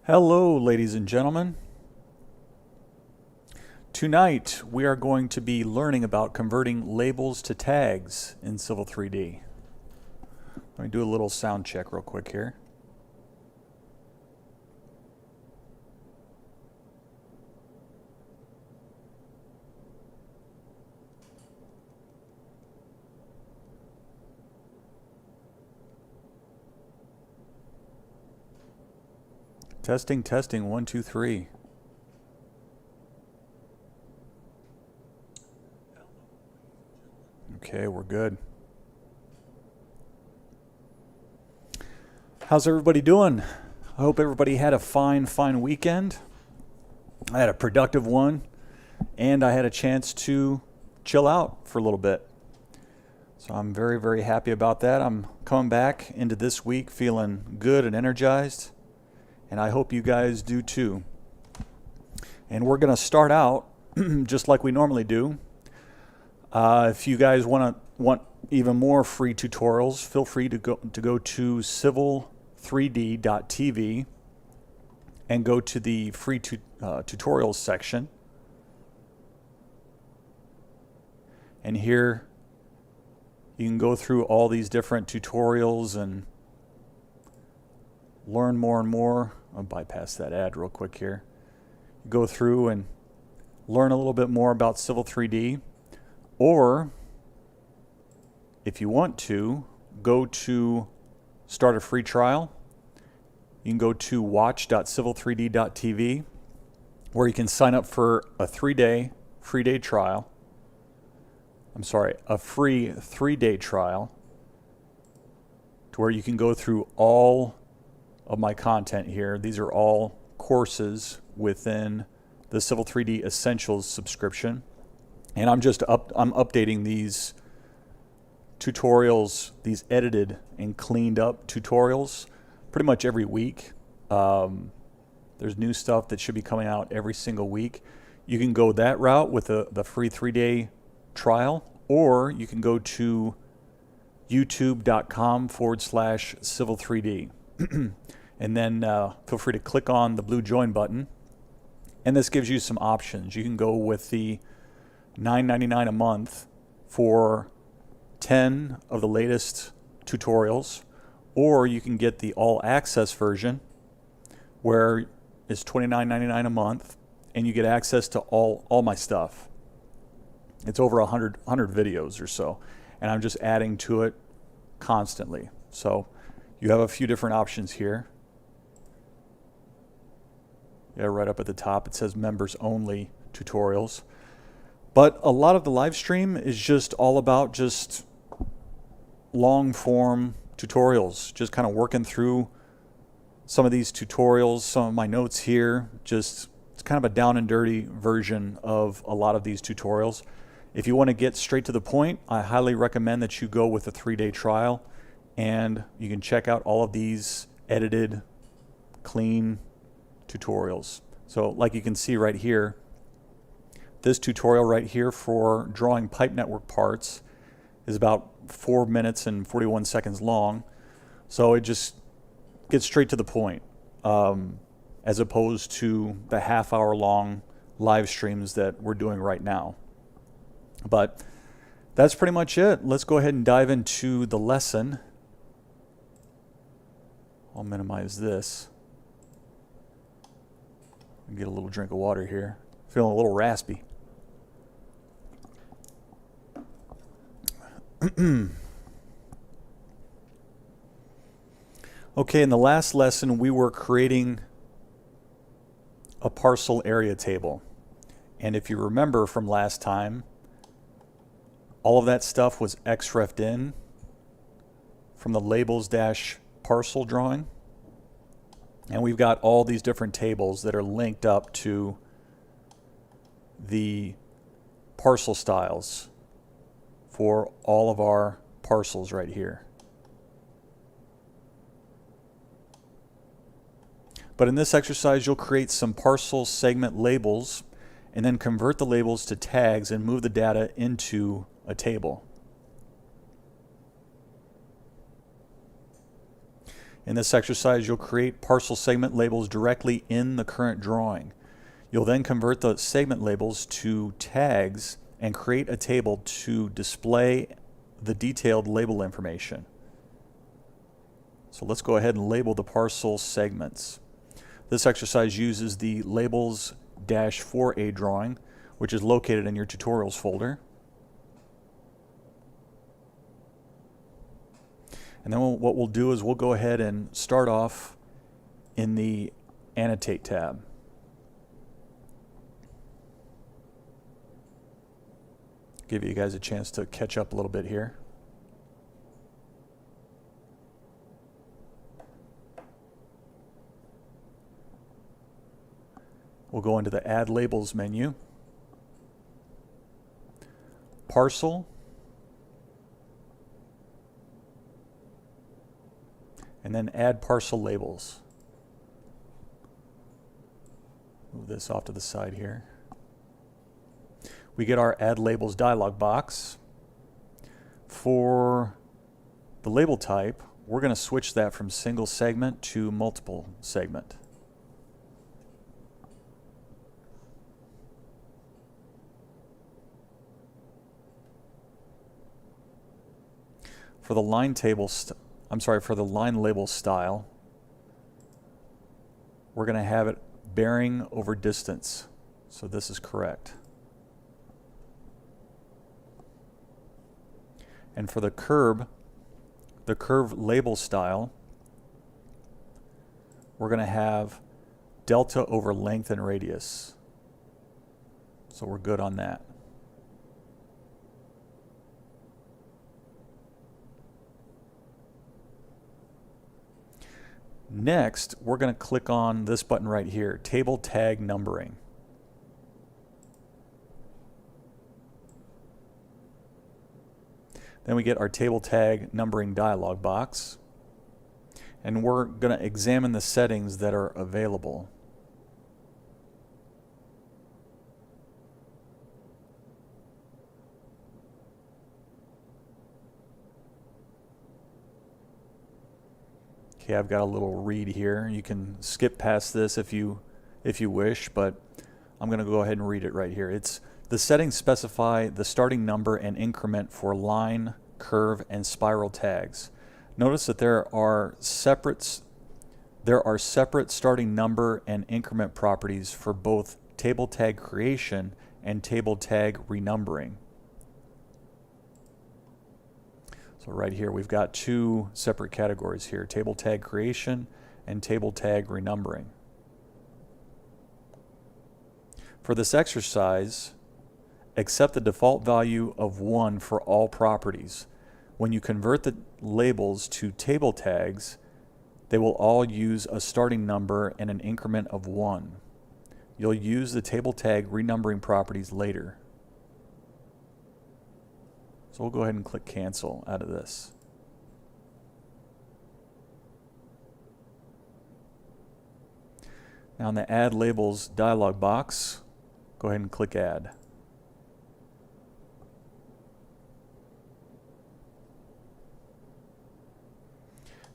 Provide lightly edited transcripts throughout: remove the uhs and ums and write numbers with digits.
Hello, ladies and gentlemen. Tonight we are going to be learning about converting labels to tags in Civil 3D. Let me do a little sound check real quick here. Testing, testing, 1, 2, 3. Okay, we're good. How's everybody doing? I hope everybody had a fine weekend. I had a productive one, and I had a chance to chill out for a little bit. So I'm very happy about that. I'm coming back into this week feeling good and energized, and I hope you guys do too. And we're going to start out just like we normally do. If you guys want even more free tutorials, feel free to go to civil3d.tv and go to the free tutorials section. And here you can go through all these different tutorials and learn more and more. I'll bypass that ad real quick here. Go through and learn a little bit more about Civil 3D. Or, if you want to, go to start a free trial. You can go to watch.civil3d.tv, where you can sign up for a free 3-day trial. I'm sorry, a free 3-day trial, to where you can go through all of my content here. These are all courses within the Civil 3D Essentials subscription. And I'm updating these tutorials, these edited and cleaned up tutorials, pretty much every week. There's new stuff that should be coming out every single week. You can go that route with the free 3-day trial, or you can go to youtube.com/civil3d. And then feel free to click on the blue join button. And this gives you some options. You can go with the $9.99 a month for 10 of the latest tutorials, or you can get the all access version, where it's $29.99 a month and you get access to all my stuff. It's over 100 videos or so, and I'm just adding to it constantly. So you have a few different options here. Yeah, right up at the top it says members only tutorials. But a lot of the live stream is just all about just long form tutorials, just kind of working through some of these tutorials, some of my notes here. Just it's kind of a down and dirty version of a lot of these tutorials. If you want to get straight to the point, I highly recommend that you go with a 3-day trial, and you can check out all of these edited, clean tutorials. So like you can see right here, this tutorial right here for drawing pipe network parts is about 4 minutes and 41 seconds long. So it just gets straight to the point, as opposed to the half-hour long live streams that we're doing right now. But that's pretty much it. Let's go ahead and dive into the lesson. I'll minimize this. Get a little drink of water here. Feeling a little raspy. Okay, in the last lesson we were creating a parcel area table. And if you remember from last time, all of that stuff was XREF'd in from the labels-parcel drawing. And we've got all these different tables that are linked up to the parcel styles for all of our parcels right here. But in this exercise, you'll create some parcel segment labels and then convert the labels to tags and move the data into a table. In this exercise, you'll create parcel segment labels directly in the current drawing. You'll then convert the segment labels to tags and create a table to display the detailed label information. So let's go ahead and label the parcel segments. This exercise uses the labels-4A drawing, which is located in your tutorials folder. And then what we'll do is we'll go ahead and start off in the Annotate tab. Give you guys a chance to catch up a little bit here. We'll go into the Add Labels menu, Parcel, and then Add Parcel Labels. Move this off to the side here. We get our Add Labels dialog box. For the label type, we're going to switch that from single segment to multiple segment. For the line for the line label style, we're going to have it bearing over distance. So this is correct. And for the curve label style, we're going to have delta over length and radius. So we're good on that. Next, we're going to click on this button right here, Table Tag Numbering. Then we get our Table Tag Numbering dialog box, and we're going to examine the settings that are available. Okay, I've got a little read here. You can skip past this if you wish, but I'm going to go ahead and read it right here. It's the settings specify the starting number and increment for line, curve, and spiral tags. Notice that there are separate starting number and increment properties for both table tag creation and table tag renumbering. So right here we've got two separate categories here, table tag creation and table tag renumbering. For this exercise, accept the default value of 1 for all properties. When you convert the labels to table tags, they will all use a starting number and an increment of 1. You'll use the table tag renumbering properties later. So we'll go ahead and click Cancel out of this. Now in the Add Labels dialog box, go ahead and click Add.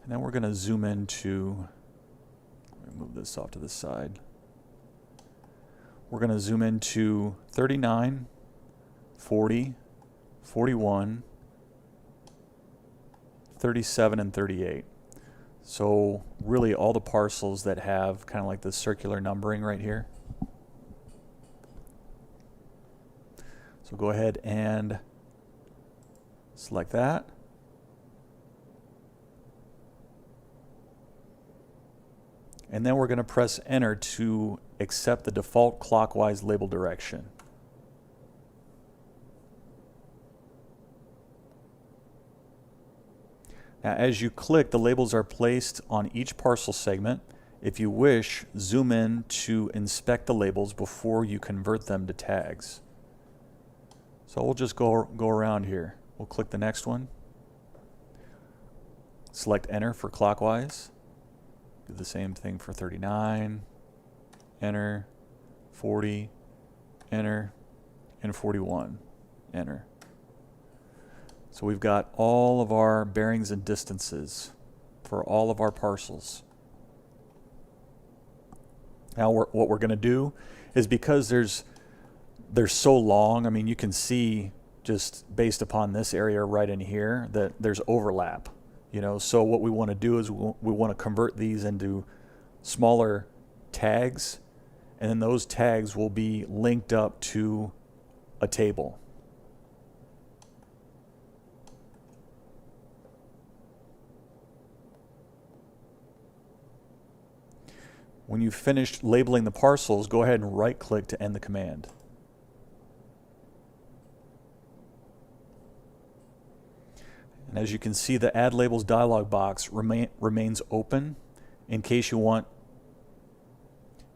And then we're going to zoom into, let me move this off to the side. We're going to zoom into 39, 40, 41, 37, and 38. So really all the parcels that have kind of like the circular numbering right here. So go ahead and select that. And then we're going to press Enter to accept the default clockwise label direction. Now as you click, the labels are placed on each parcel segment. If you wish, zoom in to inspect the labels before you convert them to tags. So we'll just go around here. We'll click the next one. Select Enter for clockwise. Do the same thing for 39, Enter, 40, Enter, and 41, Enter. So we've got all of our bearings and distances for all of our parcels. Now what we're going to do is, because they're so long, I mean, you can see just based upon this area right in here that there's overlap, so what we want to do is we want to convert these into smaller tags, and then those tags will be linked up to a table. When you've finished labeling the parcels, go ahead and right-click to end the command. And as you can see, the Add Labels dialog box remains open in case you want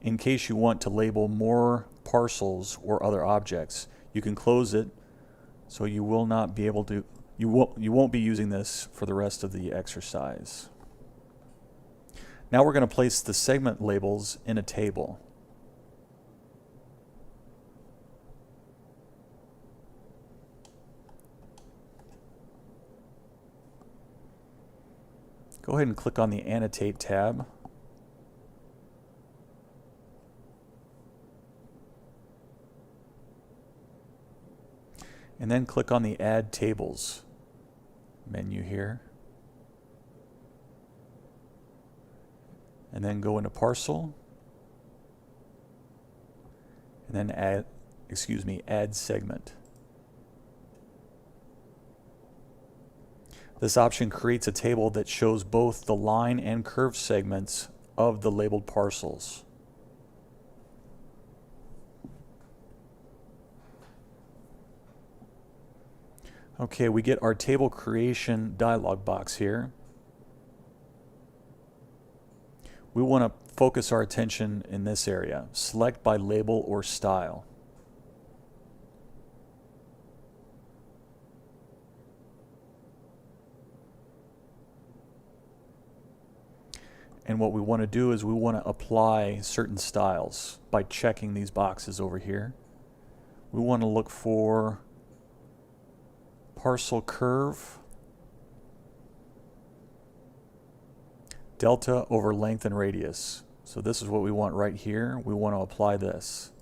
to label more parcels or other objects. You can close it, so you will not be able to. You won't be using this for the rest of the exercise. Now we're going to place the segment labels in a table. Go ahead and click on the Annotate tab. And then click on the Add Tables menu here. And then go into Parcel. And then Add Segment. This option creates a table that shows both the line and curve segments of the labeled parcels. Okay, we get our table creation dialog box here. We want to focus our attention in this area. Select by label or style. And what we want to do is we want to apply certain styles by checking these boxes over here. We want to look for parcel curve, delta over length and radius. So this is what we want right here. We want to apply this.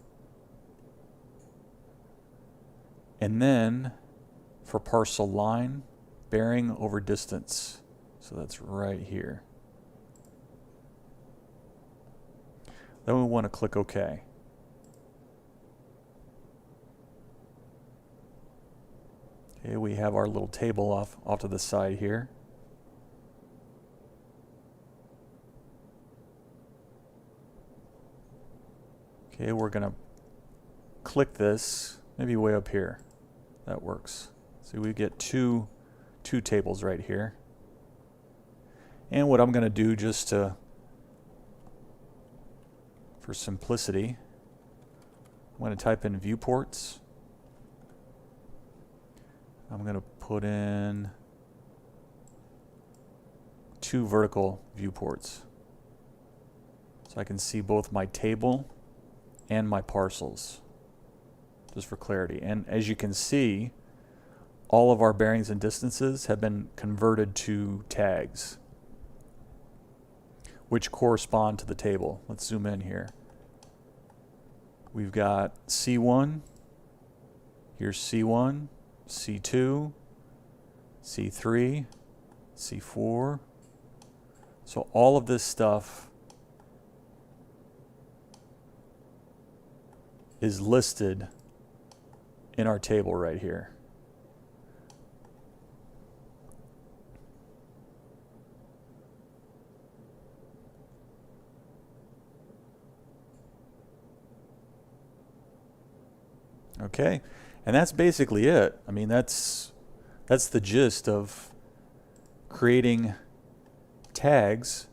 And then for parcel line, bearing over distance. So that's right here. Then we want to click OK. Okay, we have our little table off to the side here. Okay, we're going to click this, maybe way up here. That works. So we get two tables right here. And what I'm going to do, just for simplicity, I'm going to type in viewports. I'm going to put in 2 vertical viewports, so I can see both my table and my parcels, just for clarity. And as you can see, all of our bearings and distances have been converted to tags, which correspond to the table. Let's zoom in here. We've got C1, here's C1, C2, C3, C4. So all of this stuff is listed in our table right here. Okay, and that's basically it. I mean, that's the gist of creating tags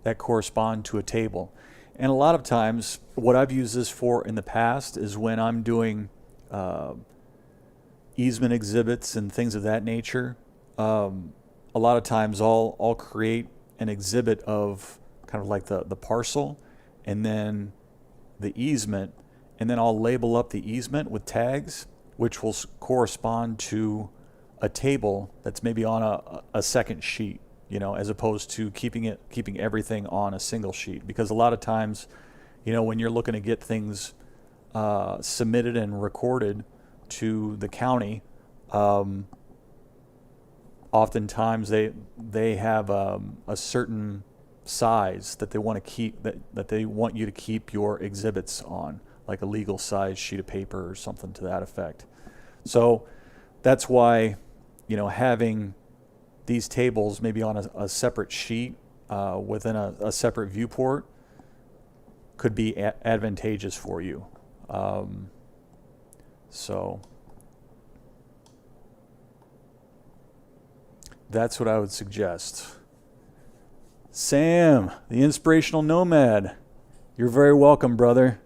that correspond to a table. And a lot of times, what I've used this for in the past is when I'm doing easement exhibits and things of that nature. A lot of times I'll create an exhibit of kind of like the parcel and then the easement, and then I'll label up the easement with tags, which will correspond to a table that's maybe on a second sheet. you know, as opposed to keeping everything on a single sheet. Because a lot of times, you know, when you're looking to get things submitted and recorded to the county, oftentimes they have a certain size that they want to keep, that they want you to keep your exhibits on, like a legal size sheet of paper or something to that effect. So that's why, you know, having these tables maybe on a separate sheet within a separate viewport could be advantageous for you. So that's what I would suggest. Sam, the inspirational nomad, you're very welcome, brother.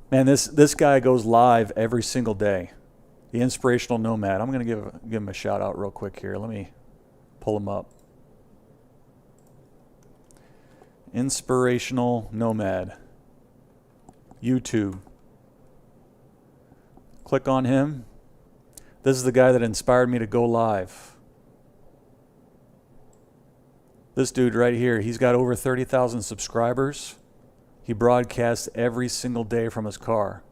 Man, this guy goes live every single day. The inspirational nomad. I'm going to give him a shout out real quick here. Let me pull him up. Inspirational nomad. YouTube. Click on him. This is the guy that inspired me to go live. This dude right here, he's got over 30,000 subscribers. He broadcasts every single day from his car.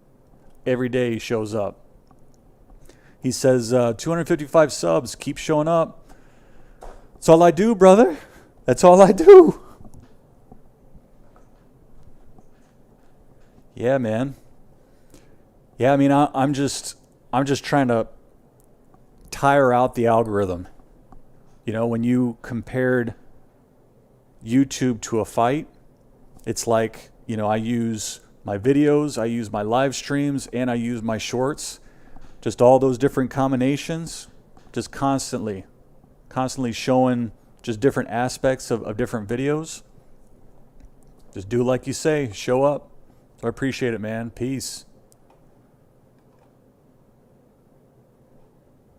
Every day he shows up. He says, 255 subs, keep showing up. That's all I do, brother. That's all I do. Yeah, man. Yeah, I mean, I'm just trying to tire out the algorithm. You know, when you compared YouTube to a fight, it's like, you know, I use my videos, I use my live streams, and I use my shorts. Just all those different combinations, just constantly showing just different aspects of different videos. Just do like you say, show up. So I appreciate it, man. Peace.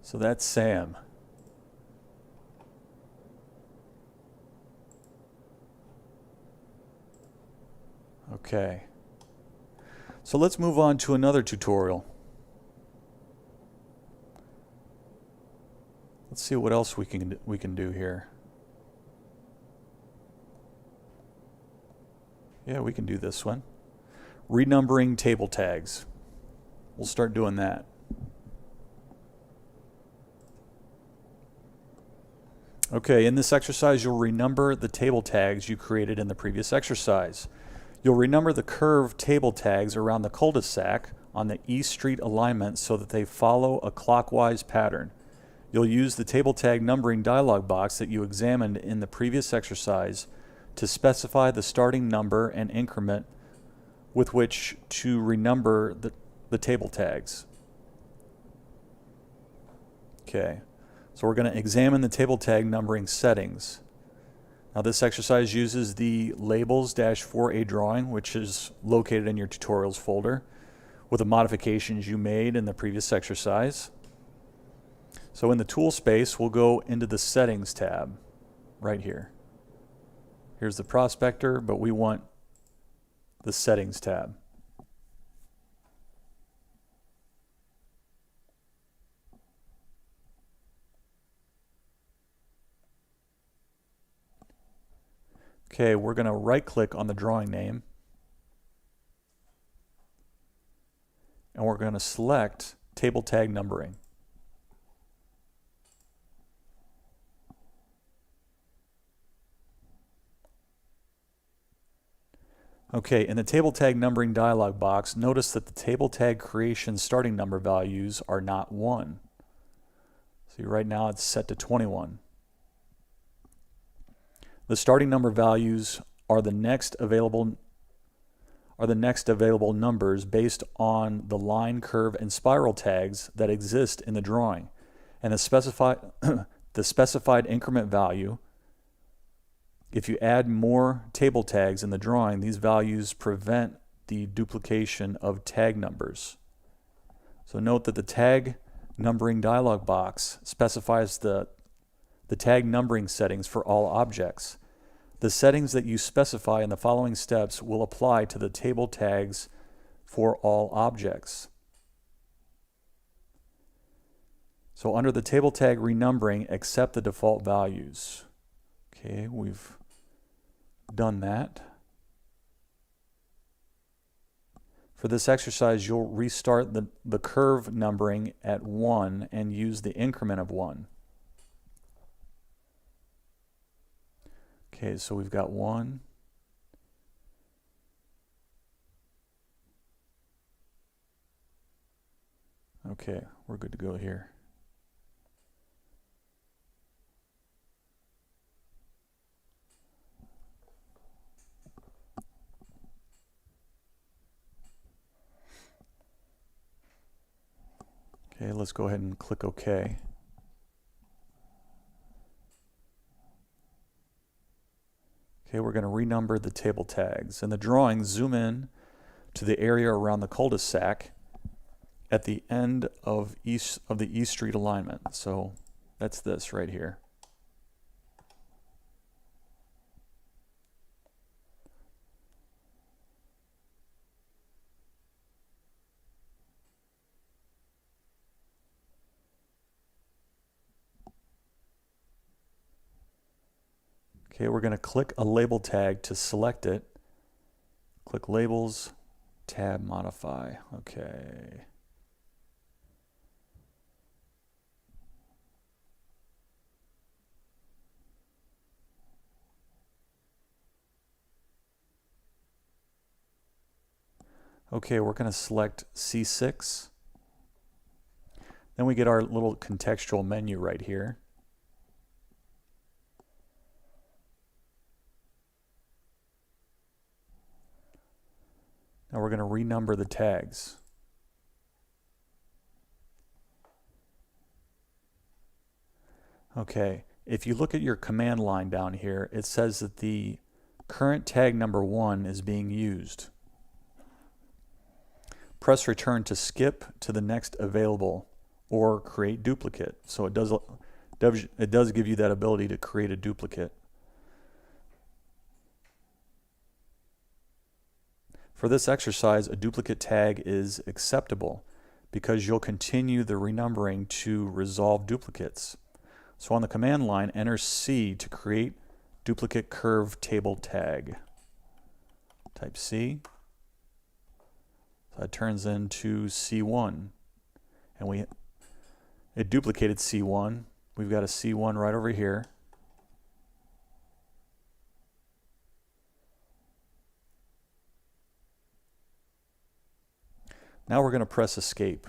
So that's Sam. Okay. So let's move on to another tutorial. Let's see what else we can do here. Yeah, we can do this one. Renumbering table tags. We'll start doing that. Okay, in this exercise, you'll renumber the table tags you created in the previous exercise. You'll renumber the curved table tags around the cul-de-sac on the East Street alignment so that they follow a clockwise pattern. You'll use the table tag numbering dialog box that you examined in the previous exercise to specify the starting number and increment with which to renumber the table tags. Okay, so we're going to examine the table tag numbering settings. Now this exercise uses the labels-4A drawing, which is located in your tutorials folder, with the modifications you made in the previous exercise. So in the tool space, we'll go into the settings tab right here. Here's the prospector, but we want the settings tab. Okay, we're going to right click on the drawing name and we're going to select table tag numbering. Okay, in the table tag numbering dialog box, notice that the table tag creation starting number values are not 1. See, right now it's set to 21. The starting number values are the next available numbers based on the line, curve, and spiral tags that exist in the drawing, and the specified increment value. If you add more table tags in the drawing, these values prevent the duplication of tag numbers. So note that the tag numbering dialog box specifies the tag numbering settings for all objects. The settings that you specify in the following steps will apply to the table tags for all objects. So under the table tag renumbering, accept the default values. Okay, we've done that. For this exercise, you'll restart the curve numbering at 1 and use the increment of 1. Okay, so we've got 1. Okay, we're good to go here. Okay, let's go ahead and click OK. Okay, we're going to renumber the table tags. In the drawing, zoom in to the area around the cul-de-sac at the end of the East Street alignment. So that's this right here. Okay, we're going to click a label tag to select it. Click Labels, Tab Modify. Okay. Okay, we're going to select C6. Then we get our little contextual menu right here. Now we're going to renumber the tags. Okay, if you look at your command line down here, it says that the current tag number 1 is being used. Press return to skip to the next available or create duplicate. So it does give you that ability to create a duplicate. For this exercise, a duplicate tag is acceptable because you'll continue the renumbering to resolve duplicates. So on the command line, enter C to create duplicate curve table tag. Type C. So that turns into C1. And it duplicated C1. We've got a C1 right over here. Now we're going to press escape.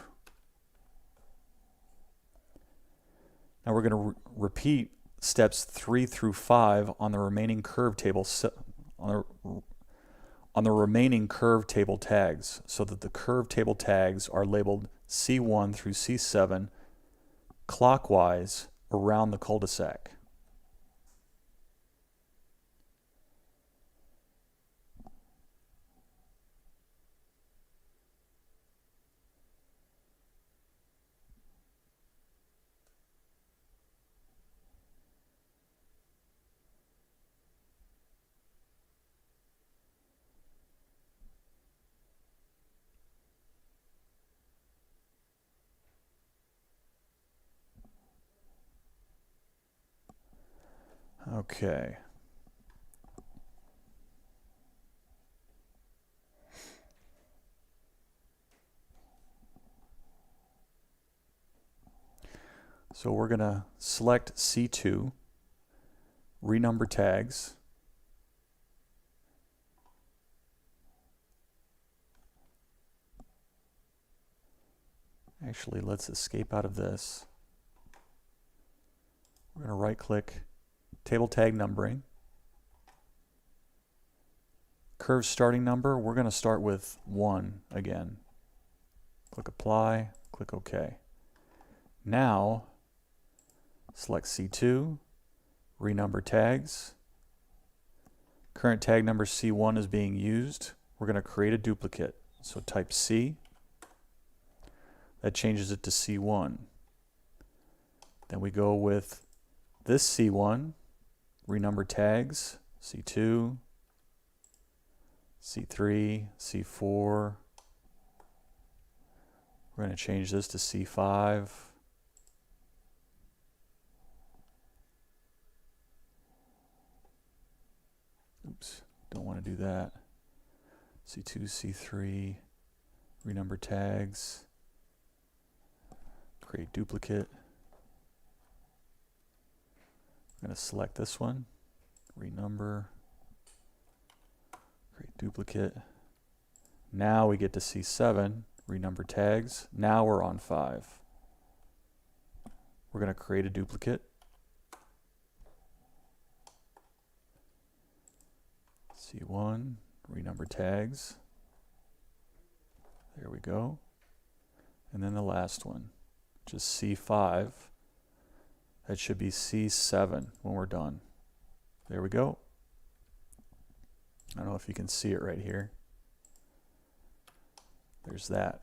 Now we're going to repeat steps 3 through 5 on the remaining curve table on the remaining curve table tags, so that the curve table tags are labeled C1 through C7 clockwise around the cul-de-sac. Okay. So we're going to select C2, renumber tags. Actually, let's escape out of this. We're going to right-click, table tag numbering. Curve starting number, we're going to start with 1 again. Click Apply, click OK. Now, select C2, renumber tags. Current tag number C1 is being used. We're going to create a duplicate. So type C. That changes it to C1. Then we go with this C1, renumber tags, C2, C3, C4. We're going to change this to C5. Oops, don't want to do that. C2, C3, renumber tags, create duplicate. I'm going to select this one, renumber, create duplicate. Now we get to C7, renumber tags. Now we're on 5. We're going to create a duplicate. C1, renumber tags. There we go. And then the last one, just C5. That should be C7 when we're done. There we go. I don't know if you can see it right here. There's that.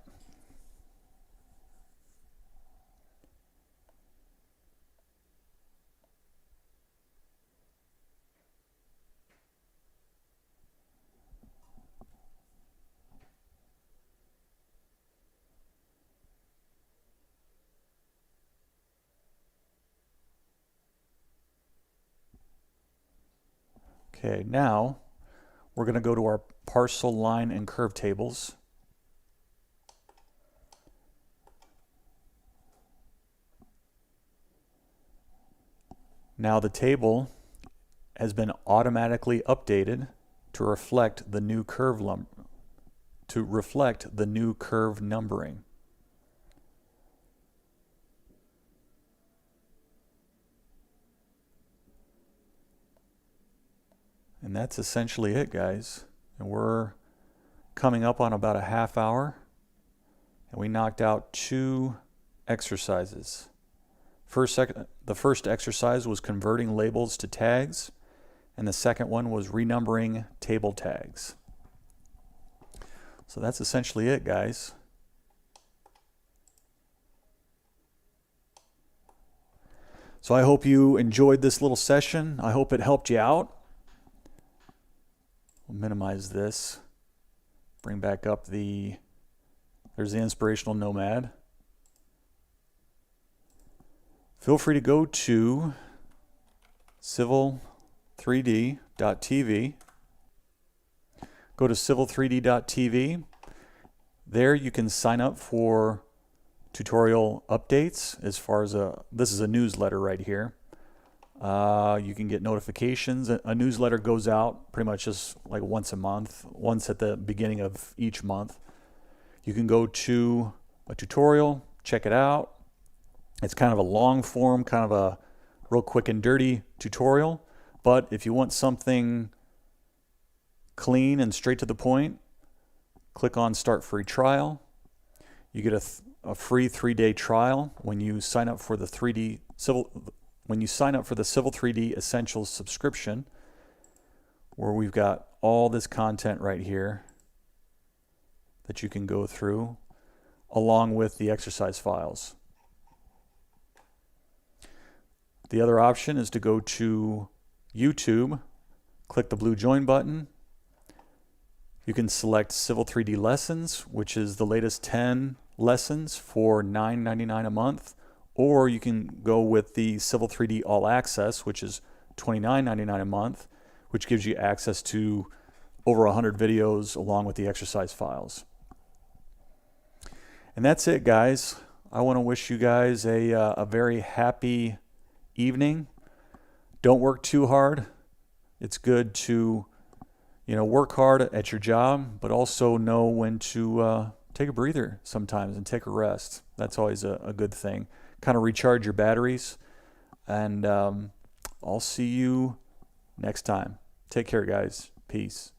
Okay, now we're going to go to our parcel, line, and curve tables. Now the table has been automatically updated to reflect the new curve numbering. And that's essentially it, guys. And we're coming up on about a half hour, and we knocked out 2 exercises. The first exercise was converting labels to tags, and the second one was renumbering table tags. So that's essentially it, guys. So I hope you enjoyed this little session. I hope it helped you out. We'll minimize this. Bring back up there's the Inspirational Nomad. Feel free to go to civil3d.tv. Go to civil3d.tv. There you can sign up for tutorial updates as far as this is a newsletter right here. You can get notifications. A newsletter goes out pretty much just like once a month, once at the beginning of each month. You can go to a tutorial, check it out. It's kind of a long form, kind of a real quick and dirty tutorial. But if you want something clean and straight to the point, click on Start Free Trial. You get a free 3-day trial when you sign up for the Civil 3D Essentials subscription, where we've got all this content right here that you can go through, along with the exercise files. The other option is to go to YouTube, click the blue join button. You can select Civil 3D Lessons, which is the latest 10 lessons for $9.99 a month, or you can go with the Civil 3D All Access, which is $29.99 a month, which gives you access to over 100 videos along with the exercise files. And that's it, guys. I want to wish you guys a very happy evening. Don't work too hard. It's good to, work hard at your job, but also know when to take a breather sometimes and take a rest. That's always a good thing. Kind of recharge your batteries. And I'll see you next time. Take care, guys. Peace.